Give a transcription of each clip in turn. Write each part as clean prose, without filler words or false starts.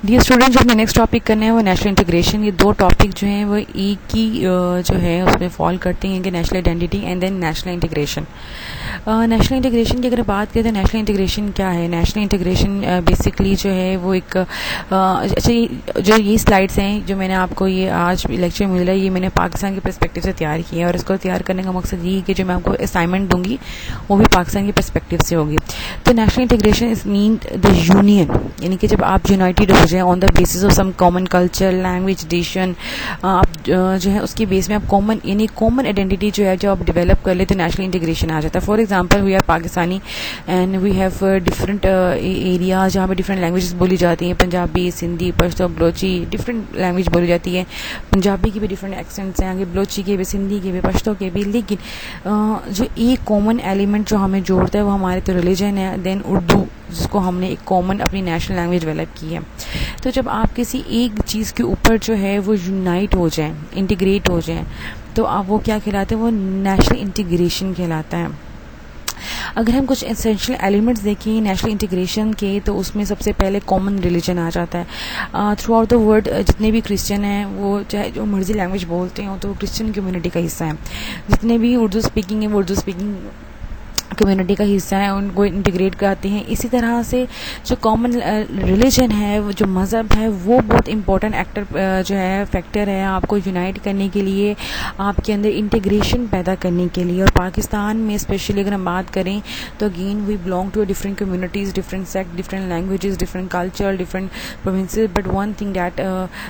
Dear student, जो हमने next topic करना है वो नेशनल इंटीग्रेशन। ये दो टॉपिक जो हैं वो एक ही जो है उसमें फॉल करते हैं कि national identity and then national integration. National integration की अगर बात करें तो नेशनल इंटीग्रेशन क्या है? नेशनल इंटीग्रेशन बेसिकली जो है वो एक अच्छा, जो ये स्लाइड्स हैं जो मैंने आपको ये आज लेक्चर मिल रहा है, ये मैंने पाकिस्तान के पर्सपेक्टिव से तैयार किया है और इसको तैयार करने का मकसद ये है कि जो मैं आपको असाइनमेंट दूंगी वो भी पाकिस्तान के पर्सपेक्टिव से होगी। तो national integration is mean the union, यानी कि जब आप यूनाइटेड हो जाए on the basis of some common culture, language, tradition, आप जो है उसकी बेस में आप कॉमन यानी कॉमन आइडेंटिटी जो है जो आप डेवलप कर ले तो नेशनल इंटीग्रेशन आ जाता है। For example we are Pakistani and we have different area जहाँ पे डिफरेंट लैंग्वेजेस बोली जाती हैं, पंजाबी, सिंधी, पश्तो, बलोची, डिफरेंट लैंग्वेज बोली जाती है। पंजाबी की भी डिफरेंट एक्सेंट्स हैं, आगे बलोची के भी, सिंधी के भी, पश्तो के भी, लेकिन जो एक कॉमन एलिमेंट जो हमें जोड़ता है वो हमारे तो रिलीजन है, देन उर्दू जिसको हमने एक कॉमन अपनी नेशनल लैंग्वेज डेवलप की है। तो जब आप किसी एक चीज़ के ऊपर जो है वो यूनाइट हो जाए, इंटीग्रेट हो जाए, तो आप वो क्या कहलाते हैं? वो नेशनल इंटीग्रेशन कहलाता है। अगर हम कुछ एसेंशियल एलिमेंट्स देखें नेशनल इंटीग्रेशन के, तो उसमें सबसे पहले कॉमन रिलीजन आ जाता है। थ्रू आउट द वर्ल्ड जितने भी क्रिश्चियन हैं वो चाहे जो मर्जी लैंग्वेज बोलते हो तो वो क्रिश्चियन कम्युनिटी का हिस्सा है। जितने भी उर्दू स्पीकिंग है वो उर्दू स्पीकिंग कम्युनिटी का हिस्सा है, उनको इंटीग्रेट करते हैं। इसी तरह से जो कॉमन रिलीजन है, जो मज़हब है, वो बहुत इंपॉर्टेंट जो है फैक्टर है आपको यूनाइट करने के लिए, आपके अंदर इंटीग्रेशन पैदा करने के लिए। और पाकिस्तान में स्पेशली अगर हम बात करें तो again we belong to different communities, different sect, different languages, different culture, different provinces, but one thing that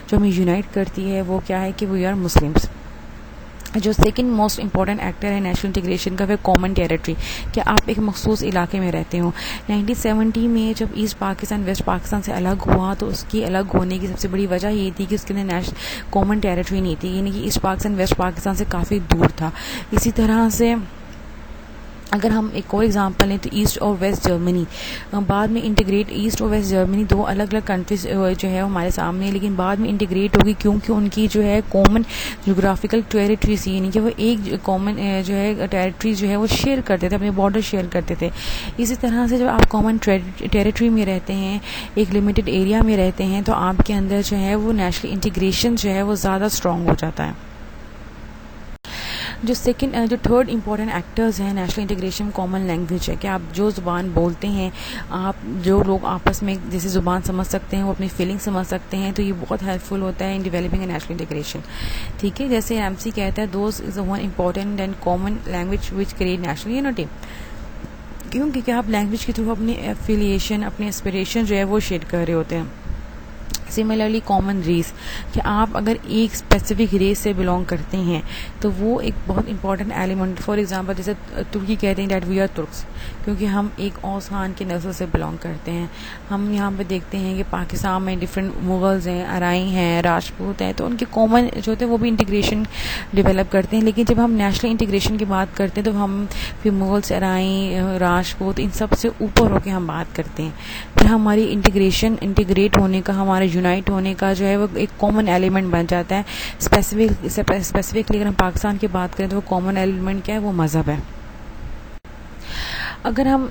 जो हमें यूनाइट करती है वो क्या है कि वी आर मुस्लिम्स। जो सेकंड मोस्ट इंपॉर्टेंट एक्टर है नेशनल इंटीग्रेशन का, वह कॉमन टेरिटरी, कि आप एक मखसूस इलाके में रहते हो। 1970 में जब ईस्ट पाकिस्तान वेस्ट पाकिस्तान से अलग हुआ तो उसकी अलग होने की सबसे बड़ी वजह ये थी कि उसके अंदर कॉमन टेरिटरी नहीं थी, यानी कि ईस्ट पाकिस्तान वेस्ट पाकिस्तान से काफ़ी दूर था। इसी तरह से अगर हम एक और एग्जांपल लें तो ईस्ट और वेस्ट जर्मनी बाद में इंटीग्रेट, ईस्ट और वेस्ट जर्मनी दो अलग अलग कंट्रीज जो है हमारे सामने, लेकिन बाद में इंटीग्रेट होगी क्योंकि उनकी जो है कॉमन जोग्राफिकल टेरिटरी सी, यानी कि वो एक कॉमन जो है टेरिटरी जो है वो शेयर करते थे, अपने बॉर्डर शेयर करते थे। इसी तरह से जब आप कॉमन टेरिटरी में रहते हैं, एक लिमिटेड एरिया में रहते हैं, तो आपके अंदर जो है वो नेशनल इंटीग्रेशन जो है वो ज़्यादा स्ट्रॉन्ग हो जाता है। जो थर्ड इंपॉर्टेंट एक्टर्स हैं नेशनल इंटीग्रेशन, कॉमन लैंग्वेज है कि आप जो ज़ुबान बोलते हैं, आप जो लोग आपस में जैसे ज़ुबान समझ सकते हैं, वो अपनी फीलिंग समझ सकते हैं, तो ये बहुत हेल्पफुल होता है in developing a national integration. ठीक है, जैसे एमसी कहता है those is one important and common language which create national unity. क्योंकि आप लैंग्वेज के थ्रू अपनी एफिलिएशन, अपने एस्पिरेशन जो है वो शेयर कर रहे होते हैं। सिमिलरली कॉमन रेस, कि आप अगर एक स्पेसिफिक रेस से बिलोंग करते हैं तो वो एक बहुत इंपॉर्टेंट एलिमेंट। फॉर एग्जांपल जैसे तुर्की कहते हैं डैट वी आर तुर्क्स, क्योंकि हम एक औस खान की नस्ल से बिलोंग करते हैं। हम यहाँ पे देखते हैं कि पाकिस्तान में डिफरेंट मुगल्स हैं, अराई हैं, राजपूत हैं, तो उनके कॉमन जो होते हैं वो भी इंटीग्रेशन डेवलप करते हैं। लेकिन जब हम नेशनल इंटीग्रेशन की बात करते हैं तो हम फिर मुगल्स, अराई, राजपूत, इन सब से ऊपर होकर हम बात करते हैं। फिर हमारी इंटीग्रेट होने का, हमारे यूनाइट होने का जो है वो एक कॉमन एलिमेंट बन जाता है। स्पेसिफिकली अगर हम पाकिस्तान की बात करें तो वो कॉमन एलिमेंट क्या है? वो मज़हब है। अगर हम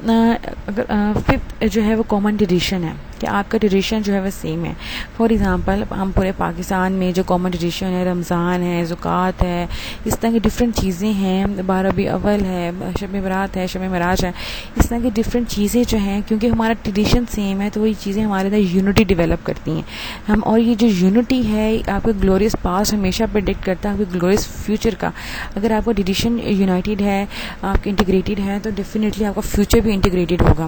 फिफ्थ जो है वो कॉमन ट्रेडिशन है कि आपका ट्रेडिशन जो है वो सेम है। फॉर एग्जांपल हम पूरे पाकिस्तान में जो कॉमन ट्रेडिशन है, रमज़ान है, ज़ुकात है, इस तरह की डिफरेंट चीज़ें हैं, 12 रबी अव्वल है, शब बरात है, शब मेराज है, इस तरह की डिफरेंट चीज़ें जो हैं, क्योंकि हमारा ट्रेडिशन सेम है तो वही चीज़ें हमारे अंदर यूनिटी डेवलप करती हैं हम। और ये जो यूनिटी है आपका ग्लोरियस पास्ट हमेशा प्रेडिक्ट करता है आपके ग्लोरियस फ्यूचर का। अगर आपका ट्रेडिशन यूनाइटेड है, आपके इंटीग्रेटेड है, तो डेफिनेटली आपका फ्यूचर भी इंटीग्रेटेड होगा।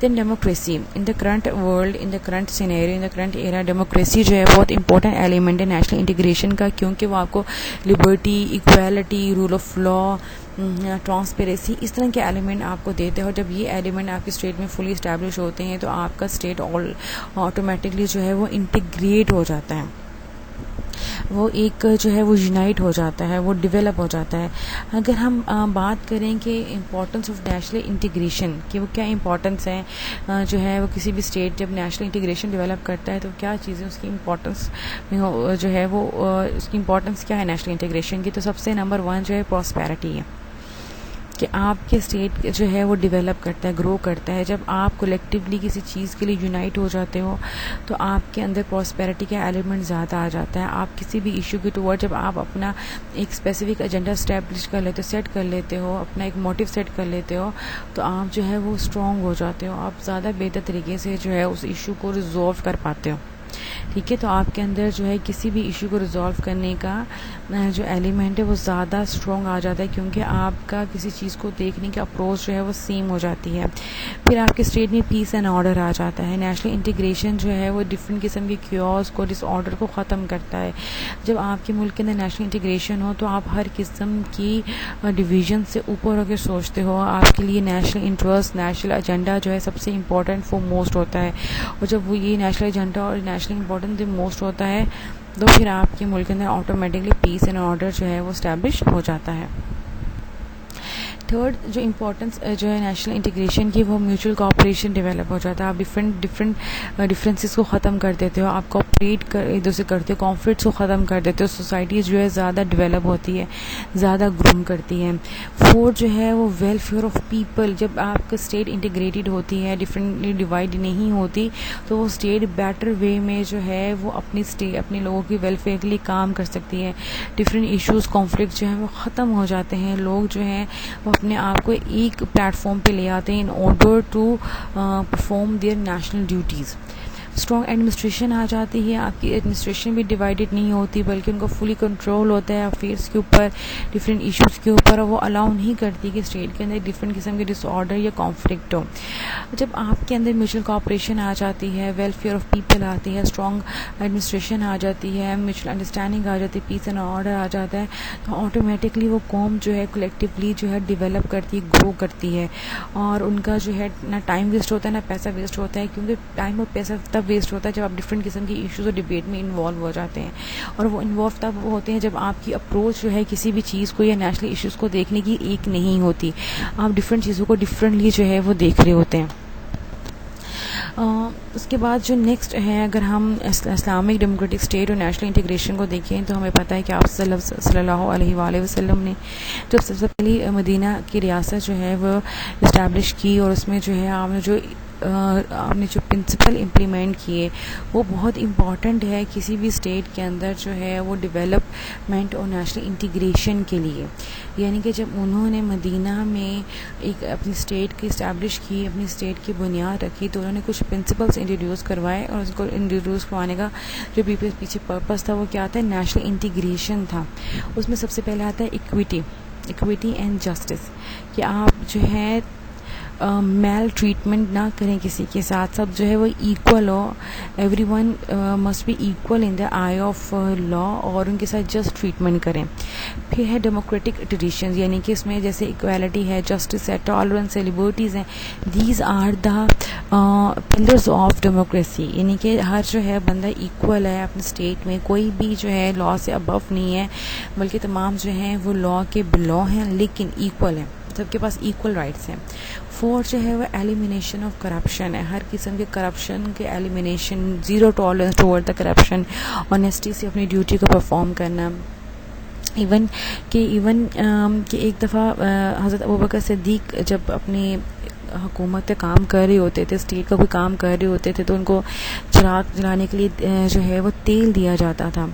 Then democracy in the current world, in the current scenario, in the current era, democracy जो है बहुत इंपॉर्टेंट एलिमेंट है नेशनल इंटीग्रेशन का, क्योंकि वो आपको liberty, equality, rule of law, transparency, इस तरह के एलिमेंट आपको देते हैं। और जब ये एलिमेंट आपके स्टेट में फुली इस्टेब्लिश होते हैं तो आपका स्टेट ऑटोमेटिकली जो है वो इंटीग्रेट हो जाता है, वो एक जो है वो यूनाइट हो जाता है, वो डेवलप हो जाता है। अगर हम बात करें कि इम्पोर्टेंस ऑफ नेशनल इंटीग्रेशन, कि वो क्या इम्पोर्टेंस है जो है वो किसी भी स्टेट जब नेशनल इंटीग्रेशन डेवलप करता है तो क्या चीज़ें उसकी इम्पोर्टेंस जो है वो उसकी इम्पोर्टेंस क्या है नेशनल इंटीग्रेशन की, तो सबसे नंबर 1 जो है प्रॉस्पेरिटी है कि आपके स्टेट जो है वो डेवलप करता है, ग्रो करता है। जब आप कलेक्टिवली किसी चीज़ के लिए यूनाइट हो जाते हो तो आपके अंदर प्रॉस्पेरिटी का एलिमेंट ज़्यादा आ जाता है। आप किसी भी इशू के टुवर्ड जब आप अपना एक स्पेसिफिक एजेंडा स्टैब्लिश कर लेते हो, सेट कर लेते हो, अपना एक मोटिव सेट कर लेते हो, तो आप जो है वो स्ट्रॉन्ग हो जाते हो। आप ज़्यादा बेहतर तरीके से जो है उस इशू को रिजॉल्व कर पाते हो। ठीक है, तो आपके अंदर जो है किसी भी इशू को रिजॉल्व करने का जो एलिमेंट है वो ज़्यादा स्ट्रॉन्ग आ जाता है, क्योंकि आपका किसी चीज़ को देखने की अप्रोच जो है वो सेम हो जाती है। फिर आपके स्टेट में पीस एंड ऑर्डर आ जाता है। नेशनल इंटीग्रेशन जो है वो डिफरेंट किस्म के क्योस को, डिसऑर्डर को ख़त्म करता है। जब आपके मुल्क के अंदर नेशनल इंटीग्रेशन हो तो आप हर किस्म की डिवीज़न से ऊपर होकर सोचते हो। आपके लिए नेशनल इंटरेस्ट, नेशनल एजेंडा जो है सबसे इम्पोर्टेंट फॉर मोस्ट होता है। और जब वो ये नेशनल एजेंडा और नेशनल इम्पोर्टेंट मोस्ट होता है तो फिर आपके मुल्क के अंदर ऑटोमेटिकली पीस एंड ऑर्डर जो है वो स्टैब्लिश हो जाता है। थर्ड जो इम्पोर्टेंस जो है नेशनल इंटीग्रेशन की, वो म्यूचुअल कोऑपरेशन डेवलप हो जाता है। आप डिफरेंट डिफरेंसेस को ख़त्म कर देते हो, आप कोऑपरेट कर एक दूसरे करते हो, कॉन्फ्लिक्ट्स को ख़त्म कर देते हो। सोसाइटीज़ जो है ज़्यादा डेवलप होती है, ज़्यादा ग्रूम करती है। फोर्थ जो है वो वेलफेयर ऑफ पीपल। जब आपका स्टेट इंटीग्रेटेड होती है, डिफरेंटली डिवाइड नहीं होती, तो वो स्टेट बेटर वे में जो है वो अपने लोगों की वेलफेयर के लिए काम कर सकती है। डिफरेंट इश्यूज़, कॉन्फ्लिक्ट जो है वो ख़त्म हो जाते हैं। लोग जो हैं वो अपने आप को एक प्लेटफॉर्म पे ले आते हैं in order to perform their national duties. Strong administration आ जाती है। आपकी एडमिनिस्ट्रेशन भी डिवाइडेड नहीं होती, बल्कि उनका फुली कंट्रोल होता है अफेयर्स के ऊपर, डिफरेंट इश्यूज़ के ऊपर। और वो अलाउ नहीं करती कि स्टेट के अंदर डिफरेंट किस्म के डिसऑर्डर या कॉन्फ्लिक्ट हो। जब आपके अंदर म्यूचुअल कोऑपरेशन आ जाती है, वेलफेयर ऑफ पीपल आती है, स्ट्रॉन्ग एडमिनिस्ट्रेशन आ जाती है, म्यूचुअल अंडरस्टैंडिंग आ जाती है, पीस एंड ऑर्डर आ जाता है, तो ऑटोमेटिकली वो कौम जो है कलेक्टिवली जो है डेवलप करती है, ग्रो करती है। और उनका जो है ना टाइम वेस्ट होता है, ना पैसा वेस्ट होता है, क्योंकि टाइम और पैसा तब वेस्ट होता है जब आप डिफरेंट किस्म की इश्यूज और डिबेट में इन्वॉल्व हो जाते हैं। और वो इन्वॉल्व तब होते हैं जब आपकी अप्रोच जो है किसी भी चीज़ को या नेशनल इश्यूज़ को देखने की एक नहीं होती। आप डिफरेंट चीज़ों को डिफरेंटली जो है वो देख रहे होते हैं। उसके बाद जो नेक्स्ट है, अगर हम इस्लामिक डेमोक्रेटिक स्टेट और नेशनल इंटीग्रेशन को देखें तो हमें पता है कि आप सल्लल्लाहु अलैहि वसल्लम ने जब सबसे पहली मदीना की रियासत जो है वो इस्टेब्लिश की, और उसमें जो है आपने जो प्रिंसिपल इम्प्लीमेंट किए वो बहुत इम्पॉर्टेंट है किसी भी स्टेट के अंदर जो है वो डेवलपमेंट और नेशनल इंटीग्रेशन के लिए। यानी कि जब उन्होंने मदीना में एक अपनी स्टेट की इस्टेब्लिश की, अपनी स्टेट की बुनियाद रखी, तो उन्होंने कुछ प्रिंसिपल्स इंट्रोड्यूस करवाए। और उसको इंट्रोड्यूस करवाने का जो पीछे पर्पस था वो क्या था, नेशनल इंटीग्रेशन था। उसमें सबसे पहले आता है इक्विटी एंड जस्टिस, कि आप जो है मेल ट्रीटमेंट ना करें किसी के साथ, सब जो है वो इक्वल हो। Everyone must be equal in the I of law, और उनके साथ जस्ट ट्रीटमेंट करें। फिर है डेमोक्रेटिक ट्रेडिशंस, यानी कि इसमें जैसे इक्वालिटी है, जस्टिस है, टॉलरेंस है, लिबर्टीज़ हैं। These are the pillars of democracy, यानी कि हर जो है बंदा इक्वल है अपने स्टेट में, कोई भी जो है लॉ से अबव नहीं है, बल्कि तमाम जो हैं वो लॉ के बिलो हैं, लेकिन इक्वल है, सबके पास इक्वल राइट्स हैं। फोर्थ जो है वो एलिमिनेशन ऑफ करप्शन है, हर किस्म के करप्शन के elimination, zero tolerance toward the corruption, honesty से अपनी ड्यूटी को परफॉर्म करना। इवन कि एक दफ़ा हज़रत अबू बकर सिद्दीक जब अपनी हुकूमत पे काम कर रहे होते थे, स्टेट का कोई काम कर रहे होते थे, तो उनको चिराग जलाने के लिए जो है वो तेल दिया जाता था।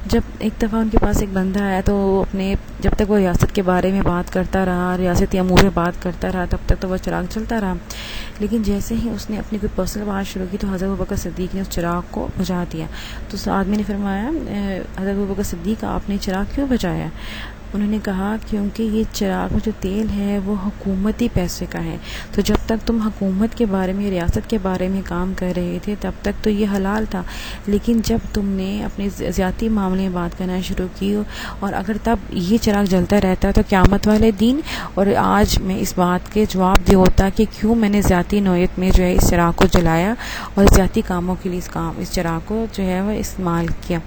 जब एक दफ़ा उनके पास एक बंदा आया तो जब तक वो रियासत के बारे में बात करता रहा, रियासती अमूर में बात करता रहा, तब तक तो वो चिराग चलता रहा। लेकिन जैसे ही उसने अपनी कोई पर्सनल बात शुरू की तो हज़रत अबू बकर सिद्दीक ने उस चिराग को बुझा दिया। तो उस आदमी ने फरमाया, हज़रत अबू बकर सिद्दीक आपने चिराग क्यों बुझाया? उन्होंने कहा क्योंकि ये चिराग में जो तेल है वो हुकूमती पैसे का है, तो जब तक तुम हुकूमत के बारे में, रियासत के बारे में काम कर रहे थे तब तक तो ये हलाल था, लेकिन जब तुमने अपने ज़्याती मामले में बात करना शुरू की, और अगर तब ये चिराग जलता रहता तो क़यामत वाले दिन और आज मैं इस बात के जवाब दे होता कि क्यों मैंने ज़्याती नौयत में जो है इस चिराग को जलाया और ज़्याती कामों के लिए इस चिराग को जो है वह इस्तेमाल किया।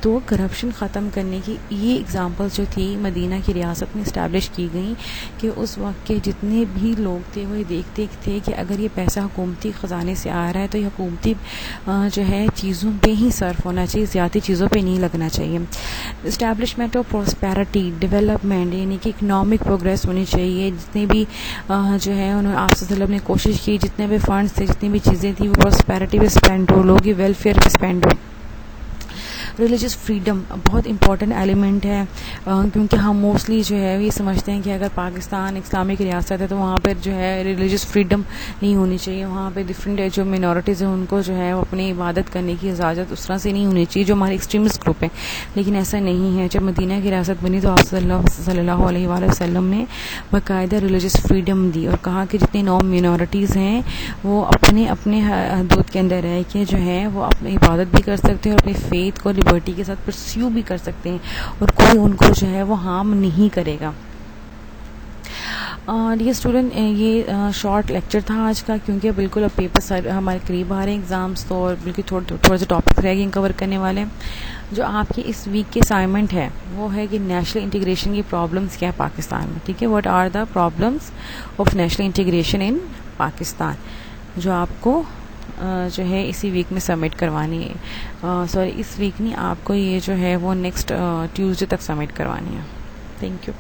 तो करप्शन ख़त्म करने की ये एग्ज़ाम्पल्स जो थी मदीना की रियासत में इस्टेब्लिश की गई कि उस वक्त के जितने भी लोग थे वो देखते थे कि अगर ये पैसा हुकूमती ख़जाने से आ रहा है तो ये हुकूमती जो है चीज़ों पे ही सर्फ होना चाहिए, ज़्यादा चीज़ों पे नहीं लगना चाहिए। इस्टेब्लिशमेंट ऑफ प्रॉस्पेरिटी, डेवलपमेंट यानी कि इकनॉमिक प्रोग्रेस होनी चाहिए। जितने भी जो है उन्होंने आप वसल्लम ने कोशिश की, जितने भी फंड्स थे, जितनी भी चीज़ें थी, वो प्रॉस्पेरिटी पे स्पेंड हो, लोगों की वेलफेयर पे स्पेंड हो। रिलीजियस फ्रीडम बहुत इंपॉर्टेंट एलिमेंट है, क्योंकि हम मोस्टली जो है ये समझते हैं कि अगर पाकिस्तान इस्लामिक रियासत है तो वहाँ पर जो है रिलीजियस फ्रीडम नहीं होनी चाहिए। वहाँ पे डिफरेंट जो मिनॉरिटीज़ हैं उनको जो है अपनी इबादत करने की इजाज़त उस तरह से नहीं होनी चाहिए जो हमारे एक्सट्रीमिस्ट ग्रुप हैं, लेकिन ऐसा नहीं है। जब मदीना की रियासत बनी तो आप सल्लल्लाहु अलैहि वसल्लम ने बाकायदा रिलीजियस फ्रीडम दी और कहा कि जितनी नॉन मिनॉरिटीज़ हैं वो अपने अपने हदूद के अंदर रह के जो है वो अपनी इबादत भी कर सकते हैं और अपनी फेथ को लिबर्टी के साथ परस्यू भी कर सकते हैं और कोई उनको जो है वो हार्म नहीं करेगा। ये स्टूडेंट ये शॉर्ट लेक्चर था आज का, क्योंकि बिल्कुल अब पेपर हमारे करीब आ रहे हैं एग्ज़ाम्स, तो और बिल्कुल थोड़ा सा टॉपिक रह गए कवर करने वाले हैं। जो आपकी इस वीक की असाइनमेंट है वो है कि नेशनल इंटीग्रेशन की प्रॉब्लम्स क्या है पाकिस्तान में, ठीक है। What are the problems of national integration in Pakistan, जो आपको जो है इसी वीक में सबमिट करवानी है। सॉरी, इस वीक नहीं, आपको ये जो है वो नेक्स्ट ट्यूसडे तक सबमिट करवानी है। Thank you.